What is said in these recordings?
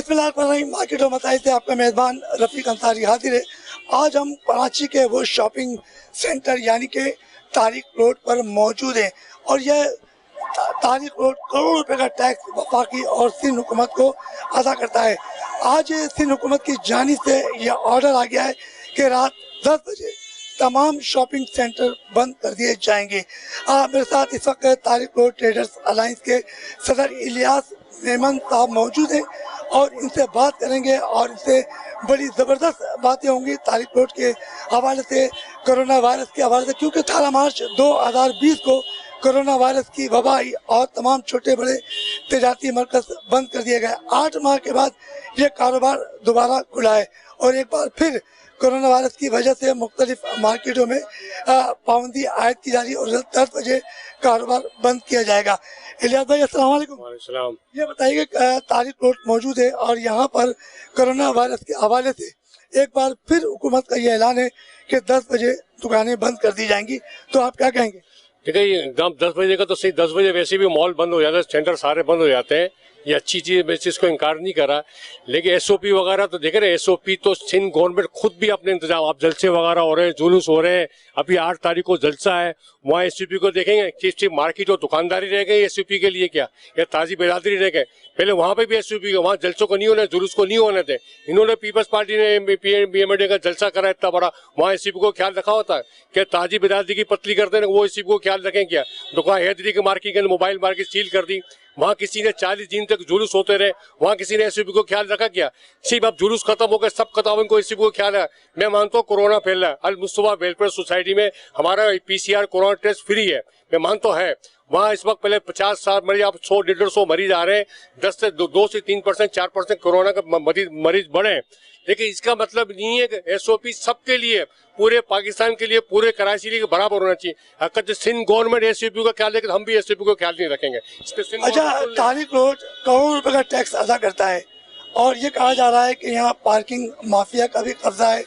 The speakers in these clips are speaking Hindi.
बिस्मिल्लाहिर्रहमानिर्रहीम। मार्केट और मसाइल से आपका मेज़बान रफ़ीक अंसारी हाजिर है। आज हम कराची के वो शॉपिंग सेंटर यानी कि तारिक रोड पर मौजूद हैं और यह तारिक रोड करोड़ों रुपए का टैक्स वफाकी और सिंध हुकूमत को अदा करता है। आज सिंध हुकूमत की जानिब से यह ऑर्डर आ गया है कि रात 10 बजे तमाम शॉपिंग सेंटर बंद कर दिए जाएंगे। मेरे साथ इस वक्त तारिक रोड ट्रेडर्स अलायंस के सदर इलियास मेमन साहब मौजूद हैं और इनसे बात करेंगे और इनसे बड़ी ज़बरदस्त बातें होंगी तारिक रोड के हवाले से, कोरोना वायरस के हवाले से, क्योंकि 18 मार्च 2020 को कोरोना वायरस की वबा आई और तमाम छोटे बड़े तजारती मरकज़ बंद कर दिए गए। 8 माह के बाद ये कारोबार दोबारा खुला है और एक बार फिर कोरोना वायरस की वजह से मुख्तलिफ मार्केटों में पाबंदी आयद की जा रही है और 10 बजे कारोबार बंद किया जाएगा। इलियास भाई अस्सलाम वालेकुम। वालेकुम। ये बताइए तारिक रोड मौजूद है और यहाँ पर कोरोना वायरस के हवाले से एक बार फिर हुकूमत का ये ऐलान है कि 10 बजे दुकानें बंद कर दी जाएंगी, तो आप क्या कहेंगे? ठीक है, ये 10 बजे का तो सही, 10 बजे वैसे भी मॉल बंद हो जाते हैं, सेंटर सारे बंद हो जाते हैं। ये अच्छी चीज, मैं इसको इनकार नहीं कर रहा, लेकिन एसओपी वगैरह तो देख रहे हैं। एसओपी तो सिंध गवर्नमेंट खुद भी अपने इंतजाम, आप जलसे वगैरह हो रहे हैं, जुलूस हो रहे हैं। अभी 8 तारीख को जलसा है, वहाँ एसओपी को देखेंगे कि सिर्फ मार्केट और दुकानदारी रह गई एसओपी के लिए क्या, या ताजी बिरादरी रह गए? पहले वहाँ पे भी एसओपी, वहाँ जलसों को नहीं होने, जुलूस को नहीं होने थे। इन्होंने पीपल्स पार्टी ने बीएमएडए का जलसा करा इतना बड़ा, वहाँ एसओपी को ख्याल रखा होता है क्या? ताजी बिरादरी की पतली करते हैं वो एसओपी को ख्याल रखें क्या? दुकान हैदरी के मार्केट के अंदर मोबाइल मार्केट सील कर दी, वहाँ किसी ने 40 दिन तक जुलूस होते रहे, वहाँ किसी ने एसओपी को ख्याल रखा क्या? सिर्फ अब जुलूस खत्म हो गए, सब खत्म, इनको एसओपी को ख्याल है। मैं मानता हूँ कोरोना फैल रहा है, अल मुस्तफा वेलफेयर सोसाइटी में हमारा पीसीआर कोरोना टेस्ट फ्री है, मैं मानता है। वहाँ इस वक्त पहले 50-60 मरीज, आप 100-150 मरीज आ रहे हैं, 2 से 3%, 4% कोरोना का मरीज बढ़े, लेकिन इसका मतलब नहीं है कि एसओपी सबके लिए, पूरे पाकिस्तान के लिए, पूरे कराची के लिए बराबर होना चाहिए। अगर सिंध गवर्नमेंट एसओपी का ख्याल रखे, हम भी एसओपी को ख्याल नहीं रखेंगे। अच्छा, तारिक रोड करोड़ों रुपए का टैक्स अदा करता है और ये कहा जा रहा है कि यहाँ पार्किंग माफिया का भी कब्जा है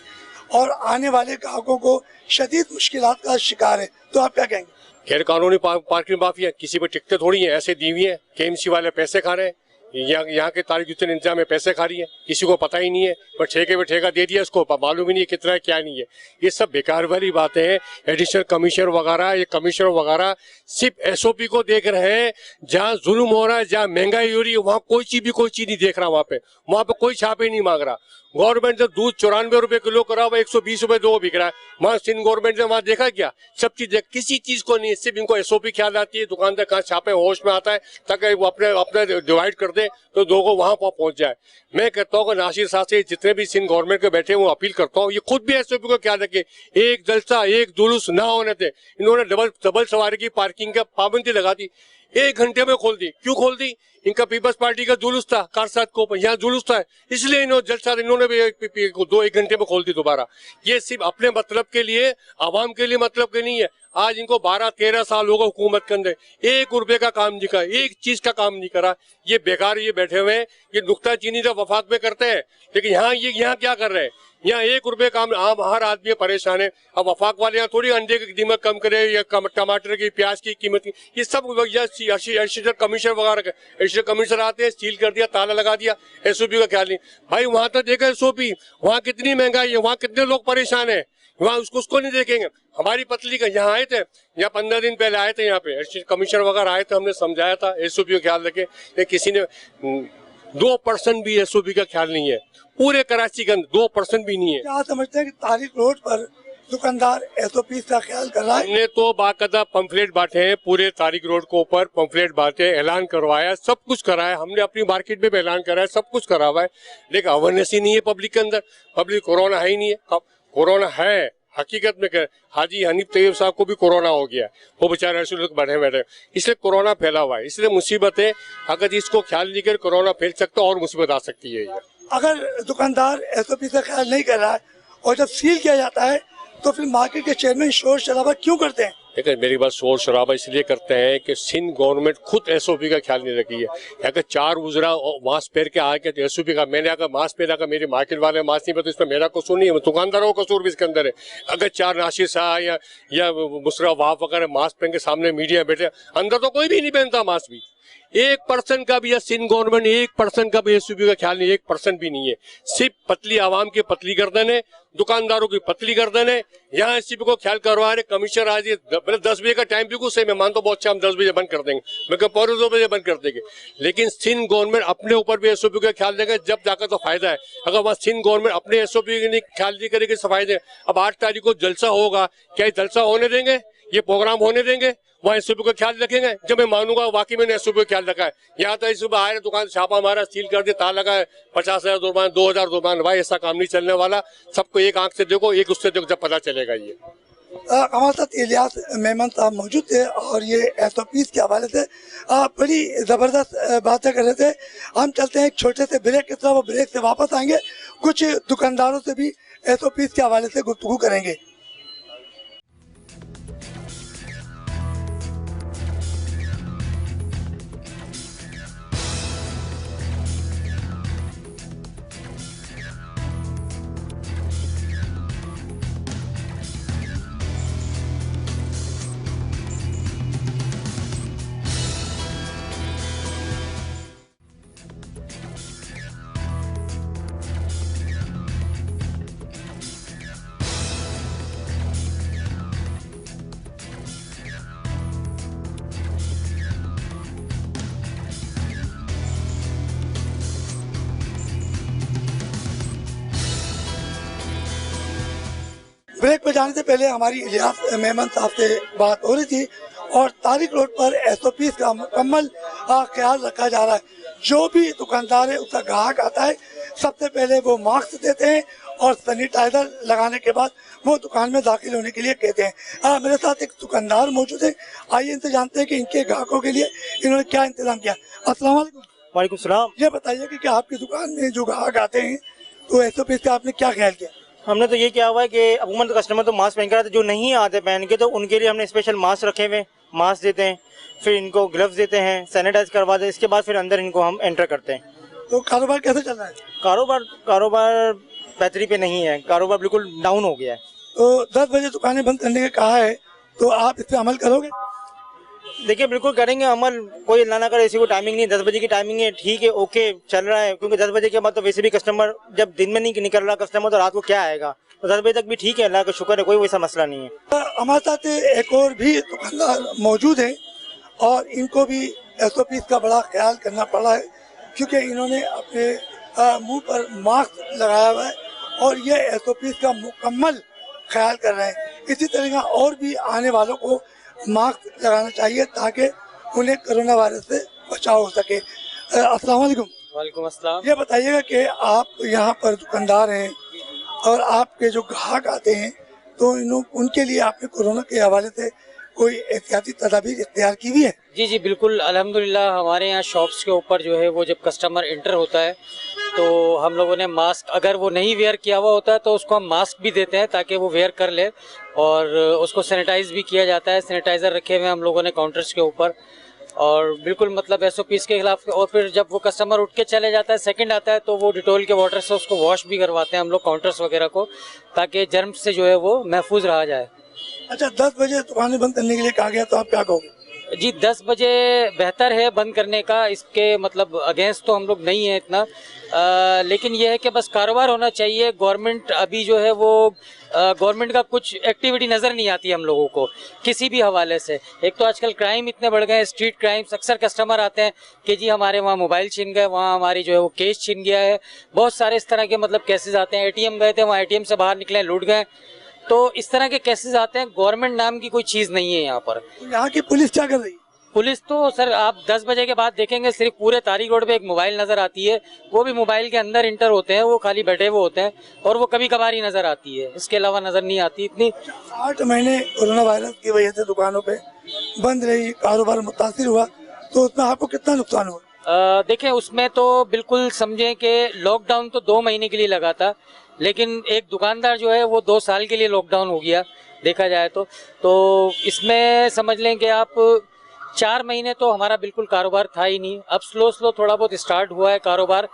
और आने वाले ग्राहकों को शदीद मुश्किलात का शिकार है, तो आप क्या कहेंगे? गैर कानूनी पार्किंग माफिया किसी पे टिकटें थोड़ी है, ऐसे दी हुई है, केएमसी वाले पैसे खा रहे हैं, यहाँ के तारिक जितने इंतजाम में पैसे खा रही है, किसी को पता ही नहीं है, पर ठेके पे ठेका दे दिया, इसको मालूम ही नहीं है कितना है क्या नहीं है। ये सब बेकार वाली बातें हैं। एडिशनल कमिश्नर वगैरह, ये कमिश्नर वगैरह सिर्फ एसओपी को देख रहे हैं। जहाँ जुल्म हो रहा है, जहाँ महंगाई हो रही है, वहाँ कोई चीज नहीं देख रहा। वहाँ पे कोई छापे नहीं मांग रहा। गवर्नमेंट ने दूध 94 रुपए किलो करा हुआ, 120 रुपए 2 बिक रहा है। वहाँ सिंध गवर्नमेंट ने वहाँ देखा क्या? सब चीज, किसी चीज को नहीं, सिर्फ इनको एसओपी ख्याल आती है, दुकानदार कहाँ छापे होश में आता है, ताकि वो अपने डिवाइड कर दे तो दो को वहां पहुंच जाए। मैं कहता हूँ कि नासिर साहब से जितने भी सिंध गवर्नमेंट के बैठे, वो अपील करता हूँ, ये खुद भी एसओपी को ख्याल रखे। एक जलसा, एक जुलूस ना होने थे, इन्होंने डबल सवारी की पार्किंग का पाबंदी लगा दी, 1 घंटे में खोल दी। क्यों खोल दी? इनका पीपल्स पार्टी का जुलूस था, कारसाद को यहाँ जुलूस था, इसलिए इन्होंने भी 1 घंटे में खोल दी दोबारा। ये सिर्फ अपने मतलब के लिए, आवाम के लिए मतलब के नहीं है। आज इनको 12-13 साल हो गए हुकूमत के अंदर, 1 रुपए का काम नहीं करा, एक चीज का काम नहीं करा। ये बेकार ये बैठे हुए हैं, ये नुक्ताचीनी तो वफाक में करते हैं, लेकिन यहाँ क्या कर रहे हैं? यहाँ 1 रुपए काम, आम हर आदमी परेशान है। अब वफाक वाले यहाँ थोड़ी अंडे की कीमत कम करे या टमाटर की, प्याज की कीमत की, ये सब एडिशनल कमिश्नर वगैरह, एडिशनल कमिश्नर आते हैं, सील कर दिया, ताला लगा दिया, एसओपी का ख्याल नहीं। भाई वहां तो देखा एसओपी, वहाँ कितनी महंगाई है, वहाँ कितने लोग परेशान है, वहाँ उसको नहीं देखेंगे। हमारी पतली का यहाँ आए थे, यहाँ 15 दिन पहले आए थे, यहाँ पे कमिश्नर वगैरह आए थे, हमने समझाया था एसओपी का ख्याल रखे, लेकिन किसी ने 2% भी एसओपी का ख्याल नहीं है। पूरे कराची के अंदर 2% भी नहीं है। क्या समझते हैं कि तारिक रोड पर दुकानदार एसओपी का ख्याल कर रहा है? हमने तो बाकायदा पंफलेट बांटे हैं, पूरे तारिक रोड के ऊपर पंफलेट बांटे, ऐलान करवाया, सब कुछ करा है हमने, अपनी मार्केट में भी ऐलान करा है, सब कुछ करा हुआ है, लेकिन अवेयरनेस ही नहीं है पब्लिक के अंदर। पब्लिक कोरोना है ही नहीं है, कोरोना है हकीकत में। हाजी हनीफ तैयब साहब को भी कोरोना हो गया, वो बेचारे ऐसे लोग बैठे, इसलिए कोरोना फैला हुआ है, इसलिए मुसीबत है। अगर इसको ख्याल नहीं कर, कोरोना फैल सकता और मुसीबत आ सकती है। अगर दुकानदार एसओपी का ख्याल नहीं कर रहा है और जब सील किया जाता है तो फिर मार्केट के चेयरमैन शोर शराबा क्यों करते हैं? लेकिन मेरी बात, शोर शराबा इसलिए करते हैं कि सिंध गवर्नमेंट खुद एसओपी का ख्याल नहीं रखी है। अगर 4 गुजरा मास्क पहन के आके तो एसओपी का, मैंने अगर मास्क पहना का, मेरे मार्केट वाले मास्क नहीं, तो इसमें मेरा कसूर नहीं है, दुकानदारों का कसूर भी इसके अंदर है। अगर 4 नासिर साहब या मुशर्रफ वहाब वगैरह मास्क पहन के सामने मीडिया बैठे, अंदर तो कोई भी नहीं पहनता मास्क भी, 1% का भी, या सिंध गवर्नमेंट 1% का भी एसओपी का ख्याल नहीं, 1% भी नहीं है। सिर्फ पतली आवाम की पतली गर्दन है, दुकानदारों की पतली गर्दन है। यहाँ एसओपी को ख्याल करवा रहे कमिश्नर। आज 10 बजे का टाइम भी कुछ है, मैं मानता हूँ बहुत अच्छा, हम 10 बजे बंद कर देंगे, मैं कहा 2:15 बजे बंद कर देंगे। लेकिन सिंध गवर्नमेंट अपने ऊपर भी एसओपी का ख्याल देगा, जब जाकर तो फायदा है। अगर वहाँ सिंध गवर्नमेंट अपने एसओपी का ख्याल नहीं करेगी तो फायदे। अब 8 तारीख को जलसा होगा, क्या जलसा होने देंगे, ये प्रोग्राम होने देंगे? वहाँ एसओपी का ख्याल रखेंगे? जब मैं मानूंगा वाकई मैंने एसओपी का ख्याल रखा है। यहाँ तो सुबह आए दुकान छापा मारा, सील कर दिया, ताला लगा है, 50,000 जुर्माना, 2,000 जुर्माना। भाई ऐसा काम नहीं चलने वाला। सबको एक आंख से देखो, एक उससे देखो, जब पता चलेगा। ये हमारे साथ इलियास मेमन साहब मौजूद थे और ये एसओपीज के हवाले से बड़ी ज़बरदस्त बातें कर रहे थे। हम चलते हैं एक छोटे से ब्रेक की तरफ, ब्रेक से वापस आएंगे, कुछ दुकानदारों से भी एसओपीज के हवाले से गुफ्तगू करेंगे। ब्रेक पे जाने से पहले हमारी इलियास मेमन साहब से बात हो रही थी और तारिक रोड पर एसओपी का मुकम्मल ख्याल रखा जा रहा है। जो भी दुकानदार है, उसका ग्राहक आता है, सबसे पहले वो मास्क देते हैं और सैनिटाइजर लगाने के बाद वो दुकान में दाखिल होने के लिए कहते हैं। मेरे साथ एक दुकानदार मौजूद है, आइए इनसे जानते हैं कि इनके ग्राहकों के लिए इन्होंने क्या इंतजाम किया। अस्सलाम वालेकुम। वालेकुम सलाम। ये बताइए कि क्या आपकी दुकान में जो ग्राहक आते हैं तो एसओपी का आपने क्या ख्याल किया? हमने तो ये किया हुआ है कि अमूमन तो कस्टमर तो मास्क पहन कर आते, जो नहीं आते पहन के, तो उनके लिए हमने स्पेशल मास्क रखे हुए, मास्क देते हैं, फिर इनको ग्लव्स देते हैं, सैनिटाइज करवा दें, इसके बाद फिर अंदर इनको हम एंटर करते हैं। तो कारोबार कैसे चल रहा है? कारोबार बेहतरी पे नहीं है, कारोबार बिल्कुल डाउन हो गया है। तो 10 बजे दुकानें बंद करने का कहा है, तो आप इस पर अमल करोगे? देखिए बिल्कुल करेंगे अमल, कोई अल्लाह ना करे, इसी को टाइमिंग नहीं, 10 बजे की टाइमिंग है, ठीक है, ओके चल रहा है, क्योंकि 10 बजे के बाद तो वैसे भी कस्टमर, जब दिन में नहीं निकल रहा कस्टमर तो रात को क्या आएगा, तो 10 बजे तक भी ठीक है, अल्लाह का शुक्र है, कोई वैसा मसला नहीं है। हमारे साथ एक और भी दुकानदार मौजूद हैं और इनको भी एसओपी का बड़ा ख्याल करना पड़ा है, क्योंकि इन्होंने अपने मुंह पर मास्क लगाया हुआ है और ये एसओपी का मुकम्मल ख्याल कर रहे हैं। इसी तरह और भी आने वालों को मास्क लगाना चाहिए ताकि उन्हें कोरोना वायरस से बचाव हो सके। अस्सलाम वालेकुम। वालेकुम अस्सलाम। ये बताइएगा कि आप यहाँ पर दुकानदार हैं और आपके जो ग्राहक आते हैं तो उनके लिए आपने कोरोना के हवाले से कोई एहतियाती तदाबीर इख्तियार की हुई है? जी बिल्कुल, अल्हम्दुलिल्लाह हमारे यहाँ शॉप्स के ऊपर जो है वो जब कस्टमर इंटर होता है तो हम लोगों ने मास्क, अगर वो नहीं वेयर किया हुआ होता है तो उसको हम मास्क भी देते हैं ताकि वो वेयर कर ले, और उसको सैनिटाइज भी किया जाता है। सैनिटाइज़र रखे हुए हम लोगों ने काउंटर्स के ऊपर, और बिल्कुल मतलब एसओपीज़ के खिलाफ। और फिर जब वो कस्टमर उठ के चले जाता है, सेकंड आता है, तो वो डिटॉल के वाटर से उसको वॉश भी करवाते हैं हम लोग काउंटर्स वगैरह को, ताकि जर्म से जो है वो महफूज रहा जाए। अच्छा, 10 बजे दुकानें बंद करने के लिए कहा गया, तो आप क्या कहोगे? जी 10 बजे बेहतर है बंद करने का, इसके मतलब अगेंस्ट तो हम लोग नहीं है इतना, लेकिन यह है कि बस कारोबार होना चाहिए। गवर्नमेंट अभी जो है वो गवर्नमेंट का कुछ एक्टिविटी नज़र नहीं आती हम लोगों को किसी भी हवाले से। एक तो आजकल क्राइम इतने बढ़ गए हैं, स्ट्रीट क्राइम्स, अक्सर कस्टमर आते हैं कि जी हमारे वहाँ मोबाइल छीन गए, वहाँ हमारी जो है वो केस छीन गया है, बहुत सारे इस तरह के मतलब केसेस आते हैं। एटीएम गए थे, वहाँ एटीएम से बाहर निकले लूट गए, तो इस तरह के केसेस आते हैं। गवर्नमेंट नाम की कोई चीज़ नहीं है यहाँ पर। यहाँ की पुलिस क्या कर रही है? पुलिस तो सर आप 10 बजे के बाद देखेंगे सिर्फ पूरे तारिक रोड पे एक मोबाइल नज़र आती है, वो भी मोबाइल के अंदर इंटर होते हैं, वो खाली बैठे हुए होते हैं, और वो कभी कभार ही नज़र आती है, इसके अलावा नज़र नहीं आती इतनी। 8 महीने कोरोना वायरस की वजह से दुकानों पे बंद रही, कारोबार मुतासिर हुआ, तो उसमें आपको कितना नुकसान हुआ? देखें उसमें तो बिल्कुल समझें कि लॉकडाउन तो 2 महीने के लिए लगा था, लेकिन एक दुकानदार जो है वो 2 साल के लिए लॉकडाउन हो गया देखा जाए तो इसमें समझ लें कि आप 4 महीने तो हमारा बिल्कुल कारोबार था ही नहीं। अब स्लो थोड़ा बहुत स्टार्ट हुआ है कारोबार,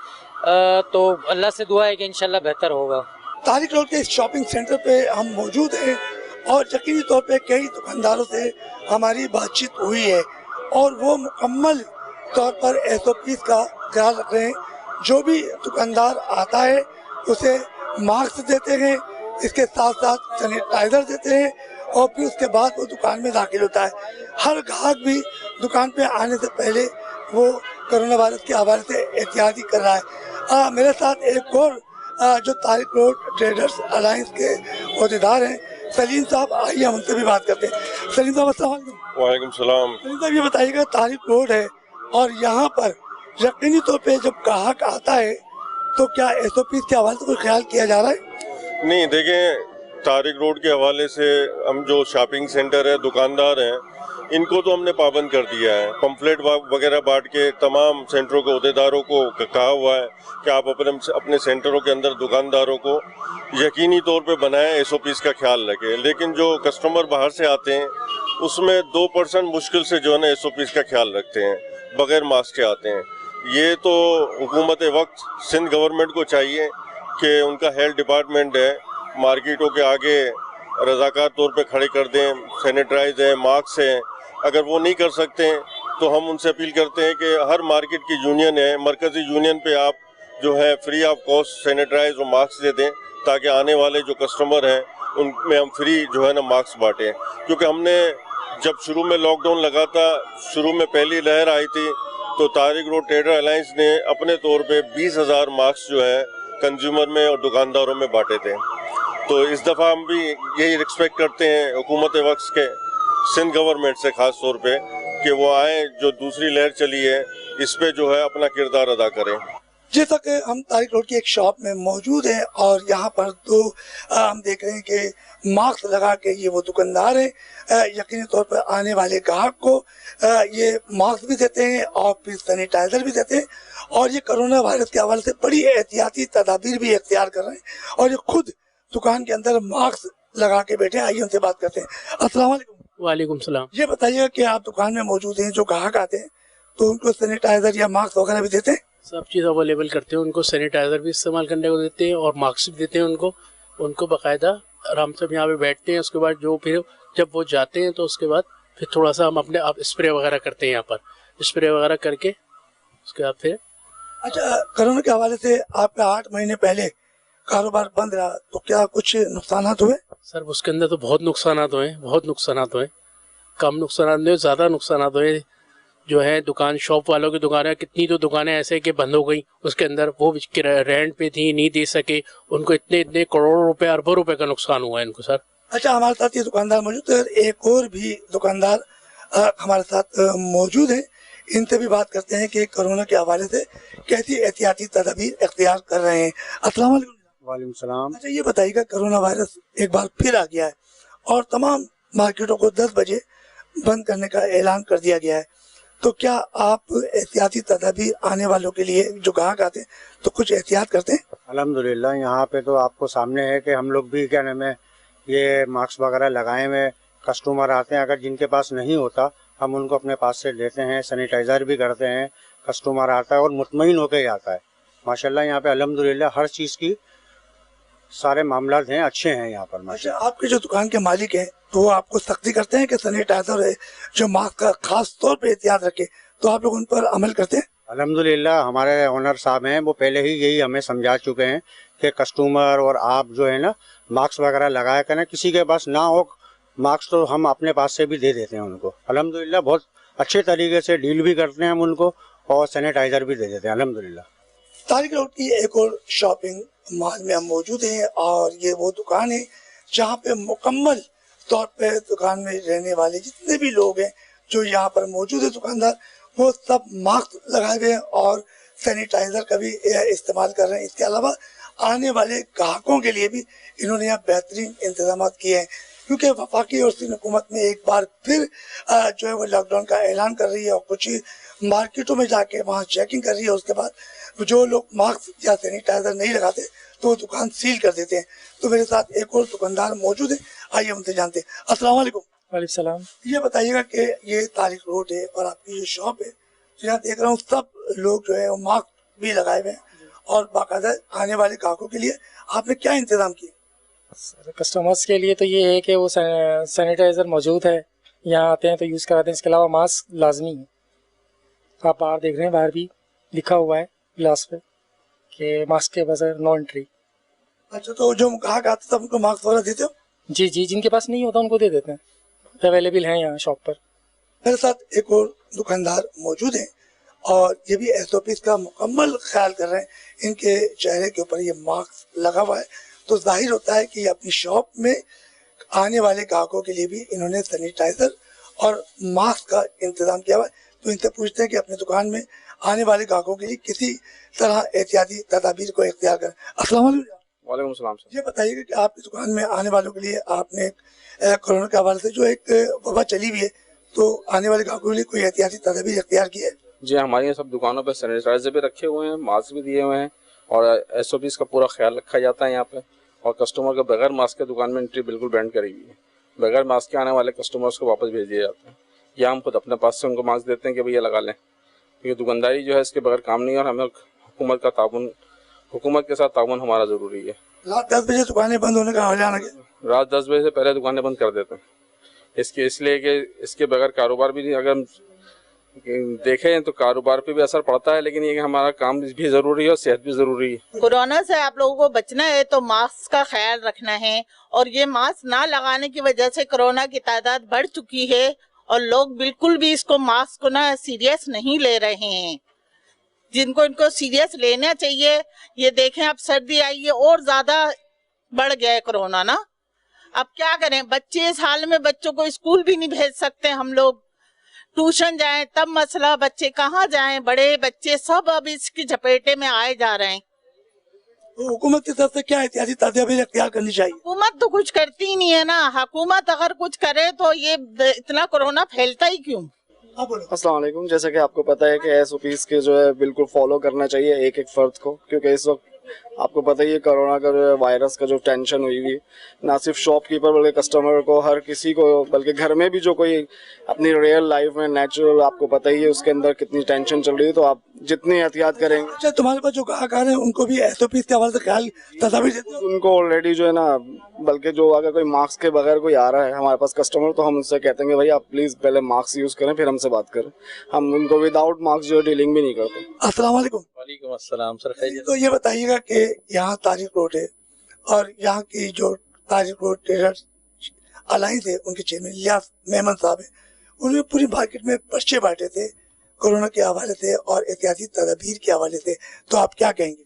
तो अल्लाह से दुआ है कि इंशाल्लाह बेहतर होगा। तारिक रोड के इस शॉपिंग सेंटर पे हम मौजूद हैं और यकीनी तौर पे कई दुकानदारों से हमारी बातचीत हुई है और वो मुकम्मल तौर पर SOPs का ख्याल रख रहे हैं। जो भी दुकानदार आता है उसे मास्क देते हैं, इसके साथ साथ सैनिटाइजर देते हैं और फिर उसके बाद वो दुकान में दाखिल होता है। हर ग्राहक भी दुकान पे आने से पहले वो कोरोना वायरस के हवाले से एहतियात ही कर रहा है। मेरे साथ एक और जो तारिक रोड ट्रेडर्स अलायंस के अहदेदार हैं सलीम साहब, आइए हम उनसे भी बात करते हैं। सलीम साहब अस्सलाम वालेकुम। वालेकुम सलाम। सलीम साहब ये बताइएगा, तारिक रोड है और यहाँ पर यकीनी तौर पे जब ग्राहक आता है तो क्या SOPs के हवाले से कोई ख्याल किया जा रहा है? नहीं, देखें, तारिक रोड के हवाले से हम जो शॉपिंग सेंटर है, दुकानदार हैं, इनको तो हमने पाबंद कर दिया है। पम्फलेट वगैरह बांट के तमाम सेंटरों के अहदेदारों को कहा हुआ है कि आप अपने सेंटरों के अंदर दुकानदारों को यकीनी तौर पे बनाएं, SOPs का ख्याल रखें। लेकिन जो कस्टमर बाहर से आते हैं उसमें 2% मुश्किल से जो है ना SOPs का ख्याल रखते हैं, बगैर मास्क के आते हैं। ये तो हुकूमत वक्त सिंध गवर्नमेंट को चाहिए कि उनका हेल्थ डिपार्टमेंट है, मार्केटों के आगे रज़ाकार तौर पे खड़े कर दें, सैनिटाइज है, मास्क है। अगर वो नहीं कर सकते हैं तो हम उनसे अपील करते हैं कि हर मार्केट की यूनियन है, मरकज़ी यूनियन पे आप जो है फ्री ऑफ कॉस्ट सैनिटाइज और मास्क दे दें, ताकि आने वाले जो कस्टमर हैं उनमें हम फ्री जो है ना मास्क बांटें। क्योंकि हमने जब शुरू में लॉकडाउन लगा था, शुरू में पहली लहर आई थी, तो तारिक रोड ट्रेडर अलायंस ने अपने तौर पे 20,000 मास्क जो है कंज्यूमर में और दुकानदारों में बांटे थे। तो इस दफ़ा हम भी यही एक्सपेक्ट करते हैं हुकूमत वक्त के सिंध गवर्नमेंट से, ख़ास तौर पे कि वो आए, जो दूसरी लहर चली है इस पे जो है अपना किरदार अदा करें। जैसा कि हम तारिक रोड की एक शॉप में मौजूद हैं और यहाँ पर तो हम देख रहे हैं कि मास्क लगा के ये वो दुकानदार हैं। यकीनी तौर पर आने वाले ग्राहक को ये मास्क भी देते हैं और फिर सैनिटाइजर भी देते हैं और ये कोरोना वायरस के हवाले से बड़ी एहतियाती तदाबीर भी इख्तियार कर रहे हैं और ये खुद दुकान के अंदर मास्क लगा के बैठे हैं। आइए उनसे बात करते हैं। अस्सलाम वालेकुम। वालेकुम सलाम। ये बताइएगा कि आप दुकान में मौजूद हैं, जो ग्राहक आते हैं तो उनको सैनिटाइजर या मास्क वगैरह भी देते हैं? सब चीज़ अवेलेबल करते हैं, उनको सैनिटाइज़र भी इस्तेमाल करने को देते हैं और मास्क भी देते हैं उनको बाकायदा आराम से यहाँ पे बैठते हैं। उसके बाद जो फिर जब वो जाते हैं तो उसके बाद फिर थोड़ा सा हम अपने आप स्प्रे वगैरह करते हैं, यहाँ पर स्प्रे वगैरह करके उसके बाद फिर। अच्छा, कोरोना के हवाले से आपका 8 महीने पहले कारोबार बंद रहा तो क्या कुछ नुकसान हुए? सर उसके अंदर तो बहुत नुकसान हुए, कम नुकसान हुए, ज़्यादा नुकसान हुए। जो है दुकान, शॉप वालों की दुकानें, कितनी तो दुकानें ऐसे कि बंद हो गई, उसके अंदर वो रेंट पे थी, नहीं दे सके, उनको इतने करोड़ों रुपए, अरबों रुपए का नुकसान हुआ है इनको सर। अच्छा, हमारे साथ ये दुकानदार मौजूद है, एक और भी दुकानदार हमारे साथ मौजूद है, इनसे भी बात करते हैं कि कोरोना के हवाले से कैसी एहतियाती तदाबीर इख्तियार कर रहे हैं। अस्सलाम वालेकुम। वालेकुम सलाम। अच्छा, ये बताइएगा, कोरोना वायरस एक बार फिर आ गया है और तमाम मार्केटों को 10 बजे बंद करने का ऐलान कर दिया गया है, तो क्या आप एहतियाती तदाबीर आने वालों के लिए, जो ग्राहक आते हैं तो कुछ एहतियात करते हैं? अल्हम्दुलिल्लाह, यहाँ पे तो आपको सामने है कि हम लोग भी क्या नाम है ये मास्क वगैरह लगाए हुए कस्टमर आते हैं, अगर जिनके पास नहीं होता हम उनको अपने पास से लेते हैं, सैनिटाइज़र भी करते हैं। कस्टमर आता है और मुतमईन होकर ही आता है। माशाल्लाह यहाँ पे अल्हम्दुलिल्लाह हर चीज़ की सारे मामलात हैं, अच्छे हैं यहाँ पर। अच्छा, आपके जो दुकान के मालिक हैं तो वो आपको सख्ती करते हैं कि सैनिटाइजर है, जो मास्क का खास तौर पे एहतियात रखे, तो आप लोग उन पर अमल करते हैं? अल्हम्दुलिल्लाह हमारे ओनर साहब हैं, वो पहले ही यही हमें समझा चुके हैं कि कस्टमर और आप जो है ना मास्क वगैरह लगाया करें, किसी के पास ना हो मास्क तो हम अपने पास से भी दे देते हैं उनको। अल्हम्दुलिल्लाह बहुत अच्छे तरीके से डील भी करते हैं हम उनको और सैनिटाइज़र भी दे देते हैं अल्हम्दुलिल्लाह। तारिक रोड की एक और शॉपिंग मॉल में हम मौजूद हैं और ये वो दुकान है जहाँ पे मुकम्मल तौर पे दुकान में रहने वाले जितने भी लोग हैं जो यहाँ पर मौजूद है दुकानदार, वो सब मास्क लगाए हुए हैं और सैनिटाइजर का भी इस्तेमाल कर रहे हैं। इसके अलावा आने वाले ग्राहकों के लिए भी इन्होंने यहाँ बेहतरीन इंतजाम किए हैं, क्योंकि वफाकी और सिंध हुकूमत में एक बार फिर जो है वो लॉकडाउन का ऐलान कर रही है और कुछ मार्केटों में जाके वहाँ चेकिंग कर रही है। उसके बाद जो लोग मास्क या सैनिटाइजर नहीं लगाते तो वो दुकान सील कर देते हैं। तो मेरे साथ एक और दुकानदार मौजूद है, आइए उनसे जानते हैं। अस्सलाम वालेकुम। वालेकुम सलाम। ये बताइएगा कि ये तारिक रोड है और आपकी जो शॉप है, तो यहाँ देख रहा हूँ सब लोग जो है वो मास्क भी लगाए हुए हैं और बाकायदा आने वाले ग्राहकों के लिए आपने क्या इंतजाम किए? सर कस्टमर्स के लिए तो ये है कि वो सैनिटाइज़र मौजूद है, यहाँ आते हैं तो यूज़ कराते हैं। इसके अलावा मास्क लाजमी है। आप बाहर देख रहे हैं, बाहर भी लिखा हुआ है ग्लास पे कि मास्क के बगैर नो एंट्री। अच्छा, तो जो ग्राहक आते सब उनको मास्क वगैरह देते हो? जी जी, जिनके पास नहीं होता उनको दे देते हैं, अवेलेबल हैं यहाँ शॉप पर। मेरे साथ एक और दुकानदार मौजूद हैं और ये भी SOPs का मुकम्मल ख्याल कर रहे हैं। इनके चेहरे के ऊपर ये मास्क लगा हुआ है तो जाहिर होता है कि अपनी शॉप में आने वाले ग्राहकों के लिए भी इन्होंने सैनिटाइजर और मास्क का इंतजाम किया हुआ है। तो इनसे पूछते हैं कि अपनी दुकान में आने वाले ग्राहकों के लिए किसी तरह एहतियाती तदाबीर को इख्तियार करें। अस्सलाम वालेकुम। वालेकुम सलाम सर। ये बताइए कि आपकी दुकान में आने वालों के लिए आपने कोरोना के हवाले से जो एक वबा चली हुई है, तो आने वाले ग्राहकों के लिए कोई एहतियाती तदाबीर इख्तियार की है? जी, हमारे यहाँ सब दुकानों पे सैनिटाइजर भी रखे हुए हैं, मास्क भी दिए हुए हैं और SOPs का पूरा ख्याल रखा जाता है यहाँ पे। और कस्टमर को बगैर मास्क के दुकान में एंट्री बिल्कुल बैंड करी हुई है। बगैर मास्क के आने वाले कस्टमर्स को वापस भेज दिया जाता है या हम खुद अपने पास से उनको मास्क देते हैं कि भैया लगा लें, क्योंकि दुकानदारी जो है इसके बगैर काम नहीं है और हमें हुकूमत के साथ ताउन हमारा ज़रूरी है। रात 10 बजे दुकानें बंद होने का हवाला है? रात 10 बजे से पहले दुकानें बंद कर देते हैं इसलिए कि इसके बगैर कारोबार भी नहीं, अगर हम देखें तो कारोबार पे भी असर पड़ता है, लेकिन ये कि हमारा काम भी जरूरी है और सेहत भी जरूरी है। कोरोना से आप लोगों को बचना है तो मास्क का ख्याल रखना है और ये मास्क ना लगाने की वजह से कोरोना की तादाद बढ़ चुकी है और लोग बिल्कुल भी इसको मास्क को ना सीरियस नहीं ले रहे हैं, जिनको इनको सीरियस लेना चाहिए। ये देखें, अब सर्दी आई है और ज्यादा बढ़ गया है कोरोना ना। अब क्या करें, बच्चे इस हाल में, बच्चों को स्कूल भी नहीं भेज सकते हम लोग, ट्यूशन जाएं तब मसला, बच्चे कहाँ जाएं, बड़े बच्चे सब अब इसकी चपेटे में आए जा रहे हैं। तो हुकूमत की तरफ से क्या एहतियाती तदाबीर इख्तियार करनी चाहिए? हुकूमत तो कुछ करती ही नहीं है ना। हुकूमत अगर कुछ करे तो ये इतना कोरोना फैलता ही क्यों? अस्सलाम वालेकुम। जैसा कि आपको पता है कि SOPs के जो है बिल्कुल फॉलो करना चाहिए एक एक फर्द को, क्योंकि इस वक्त आपको पता ही है कोरोना का जो है वायरस का जो टेंशन हुई हुई, ना सिर्फ शॉपकीपर बल्कि कस्टमर को, हर किसी को, बल्कि घर में भी जो कोई अपनी रियल लाइफ में नेचुरल, आपको पता ही है उसके अंदर कितनी टेंशन चल रही है। तो आप जितनी एहतियात करेंगे। अच्छा, तुम्हारे पास जो ग्राहक आ रहे हैं उनको भी SOPs के हवाले से ख्याल तदाबीर देते हो? उनको ऑलरेडी जो है ना, बल्कि जो अगर कोई मास्क के बगैर कोई आ रहा है हमारे पास कस्टमर, तो हम उनसे कहते हैं कि भाई आप प्लीज पहले मास्क यूज करें फिर हमसे बात करें। हम उनको विदाउट मास्क जो है डीलिंग भी नहीं करते। अस्सलाम वालेकुम। वालेकुम अस्सलाम सर। तो ये बताइएगा कि यहाँ तारिक रोड है और यहाँ की जो तारिक रोड ट्रेडर्स अलायंस है, उनके चेयरमैन इलियास मेमन साहब है, उन्होंने पूरी मार्केट में पर्चे बांटे थे कोरोना के हवाले से और एहतियाती तदाबीर के हवाले से, तो आप क्या कहेंगे?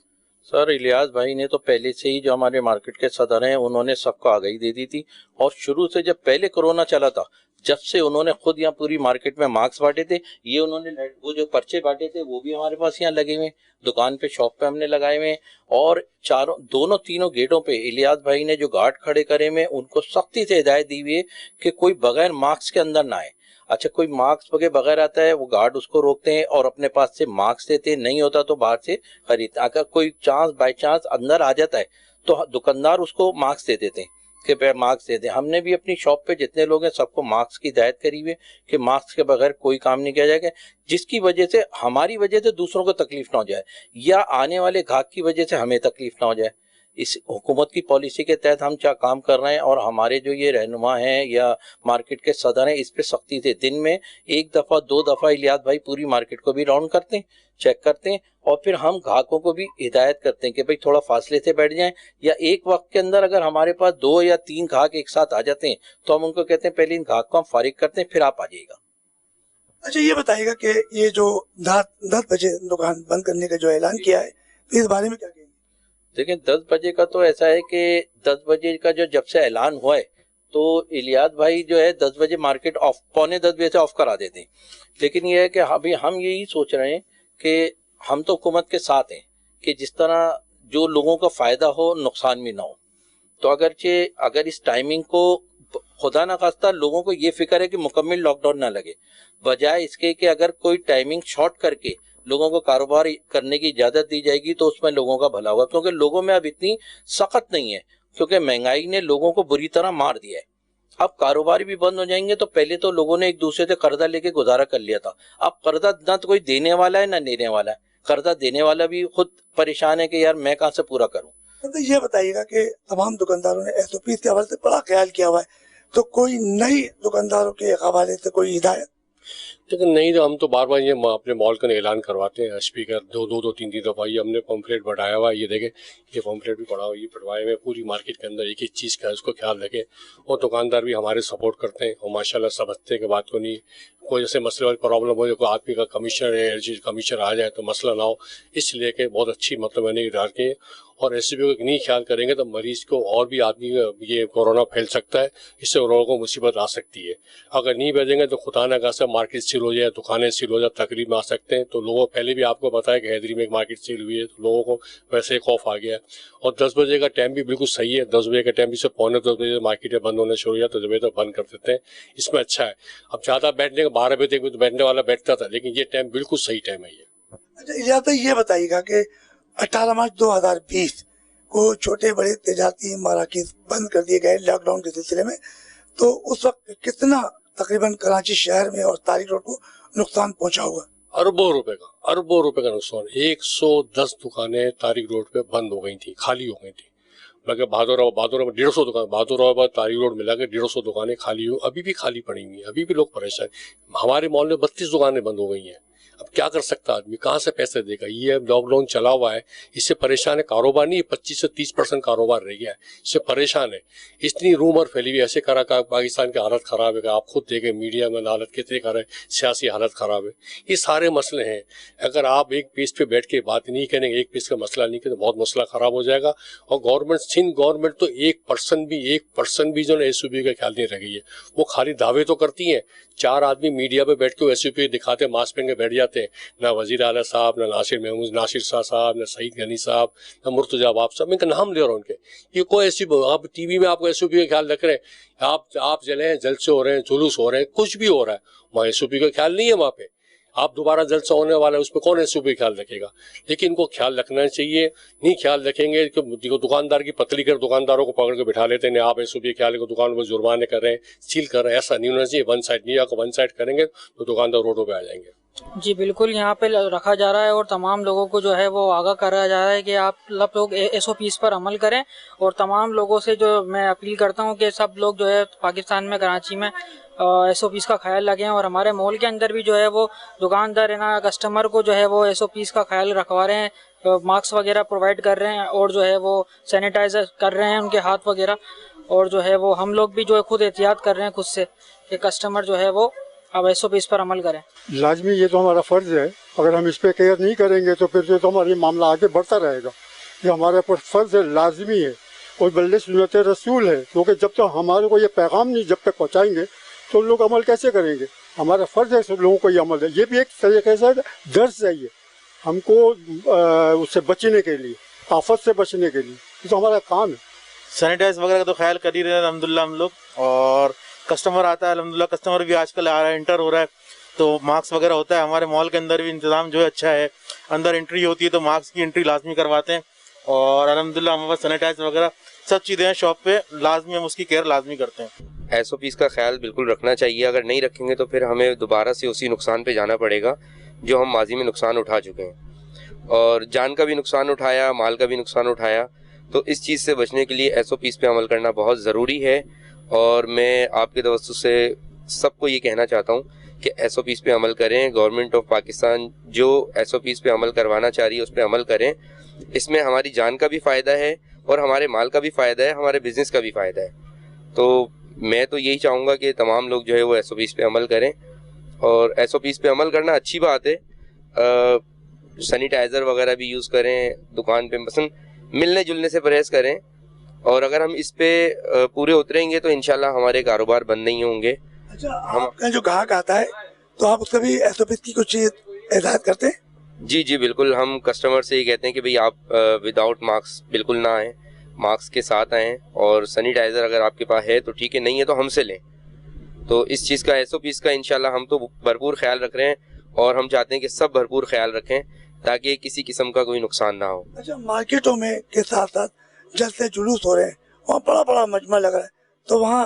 सर, इलियास भाई ने तो पहले से ही, जो हमारे मार्केट के सदर हैं, उन्होंने सबको आगाही दे दी थी और शुरू से जब पहले कोरोना चला था, जब से उन्होंने खुद यहाँ पूरी मार्केट में मास्क बांटे थे। ये उन्होंने वो जो पर्चे बांटे थे वो भी हमारे पास यहाँ लगे हुए, दुकान पे, शॉप पे हमने लगाए हुए, और तीनों गेटों पे इलियास भाई ने जो गार्ड खड़े करे हुए, उनको सख्ती से हिदायत दी हुई है कि कोई बगैर मास्क के अंदर ना आए। अच्छा, कोई मास्क के बगैर आता है वो गार्ड उसको रोकते हैं और अपने पास से मास्क देते हैं, नहीं होता तो बाहर से खरीदते। अगर कोई बाई चांस अंदर आ जाता है तो दुकानदार उसको मास्क दे देते हैं कि मास्क दे दें। हमने भी अपनी शॉप पे जितने लोग हैं सबको मास्क की हिदायत करी हुई है कि मास्क के बगैर कोई काम नहीं किया जाएगा, जिसकी वजह से, हमारी वजह से दूसरों को तकलीफ ना हो जाए या आने वाले ग्राहक की वजह से हमें तकलीफ ना हो जाए। इस हुकूमत की पॉलिसी के तहत हम क्या काम कर रहे हैं और हमारे जो ये रहनुमा हैं या मार्केट के सदर हैं, इस पे सख्ती से दिन में 1 दफ़ा 2 दफ़ा इलियास भाई पूरी मार्केट को भी राउंड करते हैं, चेक करते हैं और फिर हम ग्राहकों को भी हिदायत करते हैं कि भाई थोड़ा फासले से बैठ जाएं, या एक वक्त के अंदर अगर हमारे पास 2 या 3 ग्राहक एक साथ आ जाते हैं तो हम उनको कहते हैं पहले इन ग्राहक को हम फारिग करते हैं, फिर आप आ जाइएगा। अच्छा, ये बताइएगा कि ये जो 10 बजे दुकान बंद करने का जो ऐलान किया है, तो इस बारे में क्या कहेंगे? देखिए, 10 बजे का तो ऐसा है कि 10 बजे का जब से ऐलान हुआ है तो इलियास भाई जो है 10 बजे मार्केट ऑफ, 9:45 बजे से ऑफ करा देते हैं। लेकिन ये है कि अभी हम यही सोच रहे हैं कि हम तो हुकूमत के साथ हैं कि जिस तरह जो लोगों का फायदा हो, नुकसान भी ना हो। तो अगर इस टाइमिंग को, खुदा ना खास्ता, लोगों को ये फिक्र है कि मुकम्मल लॉकडाउन ना लगे, बजाय इसके कि अगर कोई टाइमिंग शॉर्ट करके लोगों को कारोबार करने की इजाजत दी जाएगी तो उसमें लोगों का भला होगा, क्योंकि लोगों में अब इतनी सख्त नहीं है, क्योंकि महंगाई ने लोगों को बुरी तरह मार दिया है। अब कारोबार भी बंद हो जाएंगे तो पहले तो लोगों ने एक दूसरे से कर्जा लेके गुजारा कर लिया था, अब कर्जा ना तो कोई देने वाला है ना लेने वाला है, कर्जा देने वाला भी खुद परेशान है कि यार मैं कहाँ से पूरा करूँ। तो ये बताइएगा कि तमाम दुकानदारों ने SOPs के हवाले से बड़ा ख्याल किया हुआ है, तो कोई नई दुकानदारों के हवाले से कोई हिदायत? लेकिन नहीं, तो हम तो बार बार ये अपने मॉल का ऐलान करवाते हैं, स्पीकर दो तीन दफ़ा ये हमने पम्फलेट बढ़ाया हुआ है, ये देखें ये पम्फलेट भी पड़ा हुआ, ये पढ़वाए हुए पूरी मार्केट के अंदर एक एक चीज़ का उसको ख्याल रखें। और दुकानदार भी हमारे सपोर्ट करते हैं और माशाल्लाह समझते के बात को नहीं, कोई जैसे मसले वाली प्रॉब्लम हो जाए, कोई आदमी का कमीशनर है कमीशनर आ जाए तो मसला ना हो, इसलिए कि बहुत अच्छी मतलब मैंने डाल के और ऐसे भी नहीं ख्याल करेंगे तो मरीज को और भी आदमी ये कोरोना फैल सकता है, इससे लोगों को मुसीबत आ सकती है। अगर नहीं भेजेंगे तो खुदा न खास्ता मार्केट सील हो जाए, दुकानें सील हो जाए, तकलीफ में आ सकते हैं। तो लोगों पहले भी आपको बताया कि हैदरी में एक मार्केट सील हुई है, तो लोगों को वैसे ही खौफ आ गया। और 10 बजे का टाइम भी बिल्कुल सही है, 10 बजे का टाइम भी से पौने 10 बजे मार्केटें बंद होने शुरू हो जाए तो 10 बजे तक बंद कर देते हैं, इसमें अच्छा है। अब ज़्यादा बैठने का 12 बजे तक तो बैठने वाला बैठता था, लेकिन ये टाइम बिल्कुल सही टाइम है ये। अच्छा इजाज़त ये बताइएगा कि 18 मार्च 2020 को छोटे बड़े तजारती मराकिज़ बंद कर दिए गए लॉकडाउन के सिलसिले में, तो उस वक्त कितना तकरीबन कराची शहर में और तारिक रोड को नुकसान पहुंचा होगा? अरबों रुपए का नुकसान। 110 दुकानें तारिक रोड पे बंद हो गई थी, खाली हो गई थी। मतलब बहादुर 150 दुकान, बहादुर तारिक रोड मिला के 150 दुकानें खाली हुई, अभी भी खाली पड़ी हुई हैं, अभी भी लोग परेशान। हमारे मॉल में 32 दुकानें बंद हो गई हैं। अब क्या कर सकता आदमी, कहाँ से पैसे देगा? ये अब लॉकडाउन चला हुआ है, इससे परेशान है। कारोबार नहीं, 25 से 30% कारोबार रह गया है, इससे परेशान है। इतनी रूमर फैली हुई, ऐसे करा पाकिस्तान की हालत खराब है, आप खुद देखें मीडिया में हालत कितनी खराब है, सियासी हालत खराब है। ये सारे मसले हैं। अगर आप एक पेज पे बैठ के बात नहीं करेंगे, एक पेज का मसला नहीं करें तो बहुत मसला खराब हो जाएगा। और गवर्नमेंट तो 1% भी जो है SOP का ख्याल नहीं रखी है। वो खाली दावे तो करती है, 4 आदमी मीडिया पे बैठ के SOP दिखाते, मास्क पहन के बैठ जाते हैं। ना वजीर आला साहब, ना नासिर शाह साहब, ना सईद गनी साहब, ना मुर्तजा बाब साहब, इनका नाम ले रहा हूँ उनके। ये कोई ऐसी आप टीवी में आपको SOP का ख्याल रख रहे हैं, आप जलसे हो रहे हैं, जुलूस हो रहे हैं, कुछ भी हो रहा है, वहाँ SOP का ख्याल नहीं है। वहाँ पे आप दोबारा जलसा होने वाला है, उस पर कौन SOP ख्याल रखेगा? लेकिन इनको ख्याल रखना चाहिए। नहीं ख्याल रखेंगे तो दुकानदार की पतली कर दुकानदारों को पकड़ के बिठा लेते हैं, आप SOP ख्याल को दुकानों पर जुर्माने कर रहे हैं, सील कर रहे हैं। ऐसा नहीं होना चाहिए। वन साइड नहीं, अगर वन साइड करेंगे तो दुकानदार रोडों पर आ जाएंगे। जी बिल्कुल, यहाँ पे रखा जा रहा है और तमाम लोगों को जो है वो आगाह करा जा रहा है कि आप लोग SOPs पर अमल करें। और तमाम लोगों से जो मैं अपील करता हूँ कि सब लोग जो है पाकिस्तान में कराची में SOPs का ख्याल रखें। और हमारे मॉल के अंदर भी जो है वो दुकानदार है ना, कस्टमर को जो है वो SOPs का ख्याल रखवा रहे हैं, मास्क वगैरह प्रोवाइड कर रहे हैं और जो है वो सैनिटाइज़र कर रहे हैं उनके हाथ वगैरह। और जो है वो हम लोग भी जो है खुद एहतियात कर रहे हैं खुद से कि कस्टमर जो है वो अब SOPs पर अमल करें। लाजमी ये तो हमारा फ़र्ज़ है। अगर हम इस पर केयर नहीं करेंगे तो फिर तो हमारा मामला आगे बढ़ता रहेगा। ये हमारे ऊपर फ़र्ज़ है, लाजमी है और बल्ले सुन्नत रसूल है। क्योंकि जब तक हमारे को ये पैगाम नहीं जब तक पहुँचाएंगे तो लोग अमल कैसे करेंगे? हमारा फ़र्ज़ है सब लोगों को ये अमल है। ये भी एक तरीके से दर्ज है ये हमको उससे बचने के लिए, आफत से बचने के लिए। ये तो हमारा काम है। सैनिटाइज वगैरह का तो ख्याल कर ही रहे हैं अल्हम्दुलिल्लाह हम लोग। और कस्टमर आता है अल्हम्दुलिल्लाह, कस्टमर भी आजकल आ रहा है, इंटर हो रहा है तो मास्क वगैरह होता है। हमारे मॉल के अंदर भी इंतज़ाम जो है अच्छा है, अंदर एंट्री होती है तो मास्क की एंट्री लाजमी करवाते हैं। और अल्हम्दुलिल्लाह हमारे पास सैनिटाइज वगैरह सब चीज़ें हैं शॉप पे, लाजमी हम उसकी केयर लाजमी करते हैं। SOPs का ख्याल बिल्कुल रखना चाहिए। अगर नहीं रखेंगे तो फिर हमें दोबारा से उसी नुकसान पे जाना पड़ेगा जो हम माजी में नुकसान उठा चुके हैं। और जान का भी नुकसान उठाया, माल का भी नुकसान उठाया। तो इस चीज़ से बचने के लिए SOPs पे अमल करना बहुत ज़रूरी है। और मैं आपके तवज्जुह से सबको ये कहना चाहता हूँ कि SOPs पे अमल करें। गवर्नमेंट ऑफ पाकिस्तान जो SOPs पे अमल करवाना चाह रही है उस पर अमल करें। इसमें हमारी जान का भी फ़ायदा है और हमारे माल का भी फ़ायदा है, हमारे बिज़नेस का भी फ़ायदा है। तो मैं तो यही चाहूँगा कि तमाम लोग जो है वो SOPs पे अमल करें। और SOPs पे अमल करना अच्छी बात है। सैनिटाइज़र वगैरह भी यूज़ करें, दुकान पे मसलन मिलने जुलने से परहेज़ करें। और अगर हम इस पे पूरे उतरेंगे तो इंशाल्लाह हमारे कारोबार बंद नहीं होंगे। अच्छा, आपका जो ग्राहक आता है तो आप उसका भी SOPs की कुछ हिदायत करते हैं? जी बिल्कुल, हम कस्टमर से ये कहते हैं कि भाई आप विदाउट मास्क बिल्कुल ना आएँ, मास्क के साथ आएँ। और सैनिटाइज़र अगर आपके पास है तो ठीक है, नहीं है तो हमसे लें। तो इस चीज़ का SOPs का इंशाल्लाह हम तो भरपूर ख्याल रख रहे हैं और हम चाहते हैं कि सब भरपूर ख्याल रखें ताकि किसी किस्म का कोई नुकसान ना हो। अच्छा, मार्केटों में के साथ साथ जैसे जुलूस हो रहे हैं, वहाँ बड़ा बड़ा मजमा लग रहा है, तो वहाँ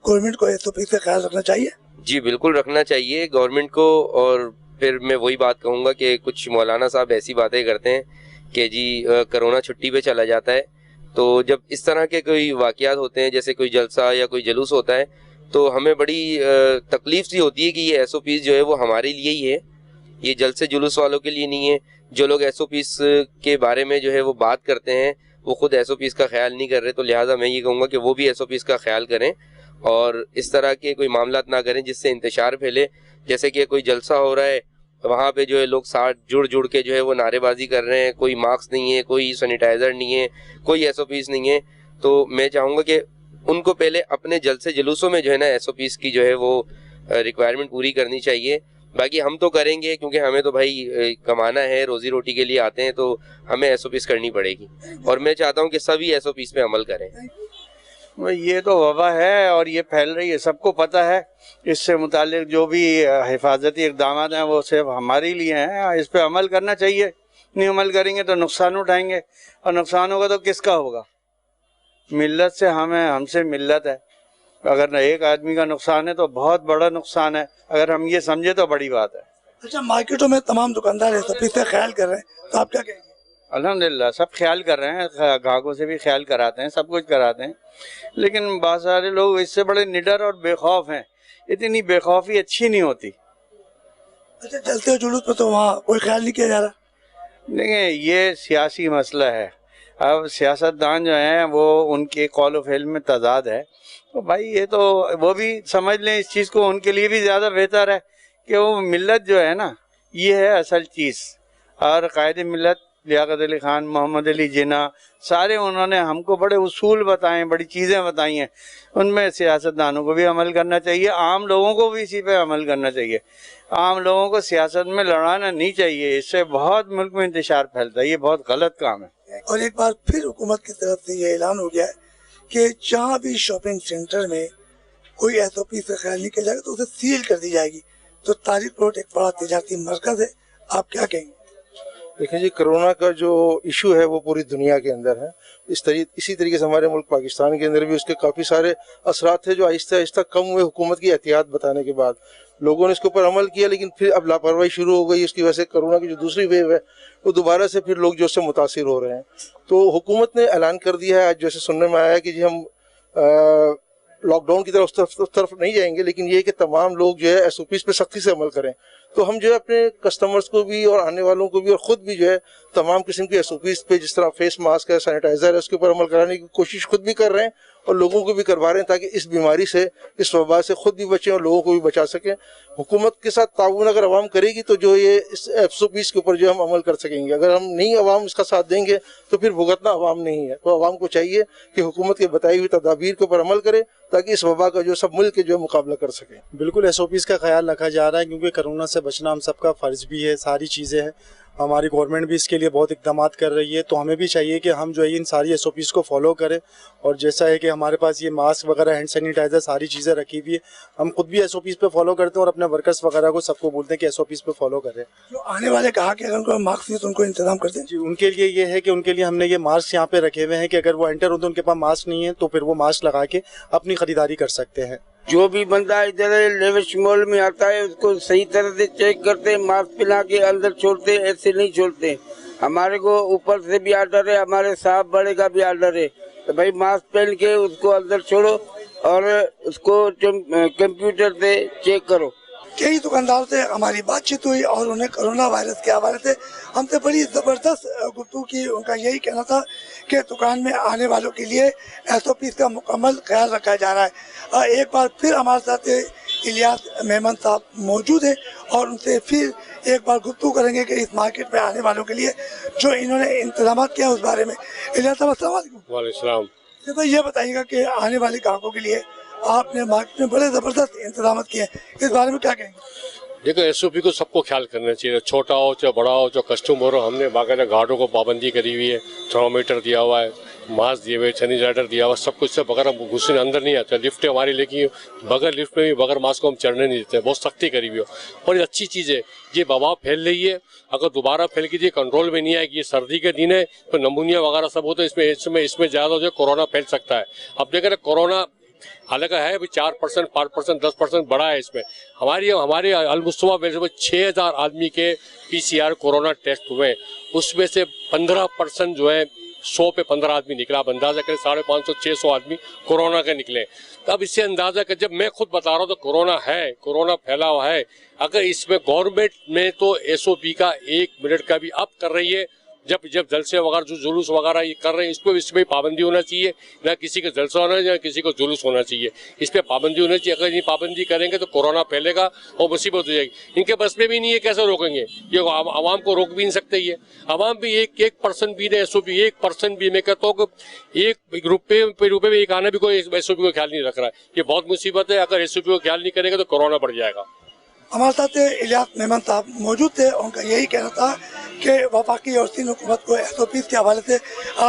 गवर्नमेंट को SOPs का ख्याल रखना चाहिए? जी बिल्कुल रखना चाहिए गवर्नमेंट को। और फिर मैं वही बात कहूँगा कि कुछ मौलाना साहब ऐसी बातें करते हैं कि जी कोरोना छुट्टी पे चला जाता है। तो जब इस तरह के कोई वाक़यात होते हैं, जैसे कोई जलसा या कोई जुलूस होता है, तो हमें बड़ी तकलीफ सी होती है कि ये SOPs जो है वो हमारे लिए ही है, ये जलसे जुलूस वालों के लिए नहीं है। जो लोग SOPs के बारे में जो है वो बात करते हैं वो खुद SOPs का ख्याल नहीं कर रहे, तो लिहाजा मैं ये कहूँगा कि वो भी SOPs का ख्याल करें और इस तरह के कोई मामला ना करें जिससे इंतशार फैले। जैसे कि कोई जलसा हो रहा है, वहाँ पे जो है लोग साथ जुड़ के जो है वो नारेबाजी कर रहे हैं, कोई मास्क नहीं है, कोई सैनिटाइज़र नहीं है, कोई SOPs नहीं है, तो मैं चाहूँगा कि उनको पहले अपने जलसे जुलूसों में जो है ना SOPs की जो है वो रिक्वायरमेंट पूरी करनी चाहिए। बाकी हम तो करेंगे क्योंकि हमें तो भाई कमाना है, रोजी रोटी के लिए आते हैं, तो हमें SOPs करनी पड़ेगी और मैं चाहता हूँ कि सभी SOPs पे अमल करें। ये तो वबा है और ये फैल रही है, सबको पता है। इससे मुतालिक जो भी हिफाजती इक़दाम हैं वो सिर्फ हमारे लिए हैं, इस पे अमल करना चाहिए। नहीं अमल करेंगे तो नुकसान उठाएंगे और नुकसान होगा तो किसका होगा? मिल्लत से हमसे मिल्लत है। अगर एक आदमी का नुकसान है तो बहुत बड़ा नुकसान है, अगर हम ये समझे तो बड़ी बात है। अच्छा, मार्केटों में तमाम दुकानदार SOPs का ख्याल कर रहे हैं, तो आप क्या कहेंगे? अल्हम्दुलिल्लाह सब ख्याल कर रहे हैं, ग्राहकों से भी ख्याल कराते हैं, सब कुछ कराते हैं, लेकिन बहुत सारे लोग इससे बड़े निडर और बेखौफ हैं। इतनी बेखौफी अच्छी नहीं होती। अच्छा, जलते जुलूस पे तो वहाँ कोई ख्याल नहीं किया जा रहा। देखिए ये सियासी मसला है, अब सियासतदान जो हैं वो उनके कौल व फ़िल में तज़ाद है, तो भाई ये तो वो भी समझ लें इस चीज़ को, उनके लिए भी ज़्यादा बेहतर है कि वो मिल्लत जो है ना ये है असल चीज़। और कायदे मिल्लत लियाकत अली ख़ान, मोहम्मद अली जिन्ना, सारे उन्होंने हमको बड़े उसूल बताए, बड़ी चीज़ें बताई हैं, उनमें सियासतदानों को भी अमल करना चाहिए, आम लोगों को भी इसी पे अमल करना चाहिए। आम लोगों को सियासत में लड़ाना नहीं चाहिए, इससे बहुत मुल्क में इंतशार फैलता है, ये बहुत गलत काम है। और एक बार फिर हुकूमत की तरफ से ये ऐलान हो गया है कि जहाँ भी शॉपिंग सेंटर में कोई SOP से ख्याल नहीं किया जाएगा तो उसे सील कर दी जाएगी। तो तारिक रोड एक बड़ा तिजारती मरकज़ है, आप क्या कहेंगे? देखिए जी, कोरोना का जो इशू है वो पूरी दुनिया के अंदर है। इसी तरीके से हमारे मुल्क पाकिस्तान के अंदर भी उसके काफ़ी सारे असरात थे जो आहिस्ता आहिस्ता कम हुए। हुकूमत की एहतियात बताने के बाद लोगों ने इसके ऊपर अमल किया, लेकिन फिर अब लापरवाही शुरू हो गई। उसकी वजह से कोरोना की जो दूसरी वेव है वो दोबारा से फिर लोग जो उससे मुतासिर हो रहे हैं। तो हुकूमत ने ऐलान कर दिया है, आज जैसे सुनने में आया कि जी हम लॉकडाउन की तरफ उस तरफ नहीं जाएंगे, लेकिन ये कि तमाम लोग जो है SOPs पे सख्ती से अमल करें। तो हम जो है अपने कस्टमर्स को भी और आने वालों को भी और ख़ुद भी जो है तमाम किस्म की SOPs पे, जिस तरह फेस मास्क है, सैनिटाइज़र है, उसके ऊपर अमल कराने की कोशिश खुद भी कर रहे हैं और लोगों को भी करवा रहे हैं, ताकि इस बीमारी से, इस वबा से खुद भी बचें और लोगों को भी बचा सकें। हुकूमत के साथ ताउन अगर आवाम करेगी तो जो ये इस SOPs के ऊपर जो हम अमल कर सकेंगे। अगर हम नहीं आवाम इसका साथ देंगे तो फिर भुगतना आवाम नहीं है। तो आवाम को चाहिए कि हुकूमत के बताई हुई तदाबीर के ऊपर अमल करे ताकि इस वबा का जो सब मुल्क के जो है मुकाबला कर सके। बिल्कुल SOPs का ख्याल रखा जा रहा है, क्योंकि कोरोना से बचना हम सबका फ़र्ज़ भी है। सारी चीज़ें हैं, हमारी गवर्नमेंट भी इसके लिए बहुत इक़दाम कर रही है, तो हमें भी चाहिए कि हम जो है इन सारी SOPs को फॉलो करें। और जैसा है कि हमारे पास ये मास्क वगैरह, हैंड सैनिटाइज़र, सारी चीज़ें रखी हुई है, हम खुद भी SOPs पे फॉलो करते हैं और अपने वर्कर्स वगैरह को सबको बोलते हैं कि SOPs पे फॉलो करें। जो आने वाले कहा कि अगर उनको मास्क नहीं तो उनको इंतजाम करते हैं जी, उनके लिए ये है कि उनके लिए हमने ये मास्क यहाँ पे रखे हुए हैं कि अगर वो एंटर होते हैं उनके पास मास्क नहीं है तो फिर वो मास्क लगा के अपनी ख़रीदारी कर सकते हैं। जो भी बंदा इधर लेविश मॉल में आता है उसको सही तरह से चेक करते, मास्क पहना के अंदर छोड़ते, ऐसे नहीं छोड़ते। हमारे को ऊपर से भी आर्डर है, हमारे साहब बड़े का भी आर्डर है, तो भाई मास्क पहन के उसको अंदर छोड़ो और उसको कंप्यूटर से चेक करो। कई दुकानदारों से हमारी बातचीत हुई और उन्हें कोरोना वायरस के हवाले से हमसे बड़ी ज़बरदस्त गुफ्तगू की। उनका यही कहना था कि दुकान में आने वालों के लिए SOPs का मुकम्मल ख्याल रखा जा रहा है। एक बार फिर हमारे साथ इलियास मेमन साहब मौजूद हैं और उनसे फिर एक बार गुफ्तगू करेंगे कि इस मार्केट में आने वालों के लिए जो इन्होंने इंतजाम किया उस बारे में। इलियास साहब अस्सलाम वालेकुम। वालेकुम। तो ये बताइएगा कि आने वाले ग्राहकों के लिए आपने मार्केट में बड़े ज़बरदस्त इंतजाम किए हैं, इस बारे में क्या कहेंगे? देखो SOP को सबको ख्याल करना चाहिए, छोटा हो चाहे बड़ा हो, जो कस्टमर हो। हमने बाकायदा गार्डों को पाबंदी करी हुई है, थर्मोमीटर दिया हुआ है, मास्क दिए हुए, सैनिटाइजर दिया हुआ, सब कुछ से बगैर घुसने अंदर नहीं आता। लिफ्ट हमारी, लेकिन बगैर लिफ्ट में भी बगैर मास्क को हम चढ़ने नहीं देते, बहुत सख्ती करी हुई हो। और ये अच्छी चीज़ है, ये वबा फैल रही है, अगर दोबारा फैल के ये कंट्रोल में नहीं आएगी। ये सर्दी के दिन है तो नमूनिया वगैरह सब हो, तो इसमें ज़्यादा जो कोरोना फैल सकता है। अब देख रहे कोरोना हालांकि है अभी 4%, 5%, 10% बढ़ा है इसमें। हमारे अलमुस्तवा वैसे 6000 आदमी के PCR कोरोना टेस्ट हुए, उसमें से 15% जो है 100 पे 15 आदमी निकला। अब अंदाजा करें 550-600 आदमी कोरोना के निकले। तो अब इससे अंदाजा कर, जब मैं खुद बता रहा हूँ तो कोरोना है, कोरोना फैला हुआ है। अगर इसमें गवर्नमेंट में तो SOP का 1 मिनट का भी अब कर रही है, जब जलसे वगैरह जो जुलूस वगैरह ये कर रहे हैं, इस पर इसमें पाबंदी होना चाहिए। ना किसी का जलसा होना चाहिए, ना किसी को जुलूस होना चाहिए। इस पर पाबंदी होनी चाहिए। अगर ये पाबंदी करेंगे तो कोरोना फैलेगा और मुसीबत हो जाएगी। इनके बस में भी नहीं है, कैसे रोकेंगे? ये आवाम को रोक भी नहीं सकते। ये आवाम भी एक परसेंट भी ने SOP 1% भी, मैं कहता हूँ एक रुपये में एक आना भी कोई SOP को ख्याल नहीं रख रहा है। ये बहुत मुसीबत है। अगर SOP को ख्याल नहीं करेंगे तो कोरोना बढ़ जाएगा। हमारे साथ इलियास मेमन साहब मौजूद थे। उनका यही कहना था कि वफाकी और सिंध हुकूमत को SOP के हवाले से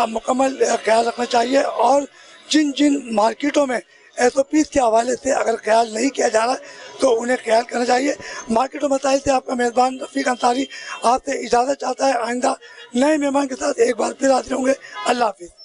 मुकम्मल ख्याल रखना चाहिए और जिन मार्केटों में SOP के हवाले से अगर ख्याल नहीं किया जा रहा तो उन्हें ख्याल करना चाहिए। मार्केट और मसाइल से आपका मेज़बान रफ़ीक अंसारी आपसे इजाज़त चाहता है। आइंदा नए मेहमान के साथ एक बार फिर हाजिर होंगे। अल्लाह हाफिज़।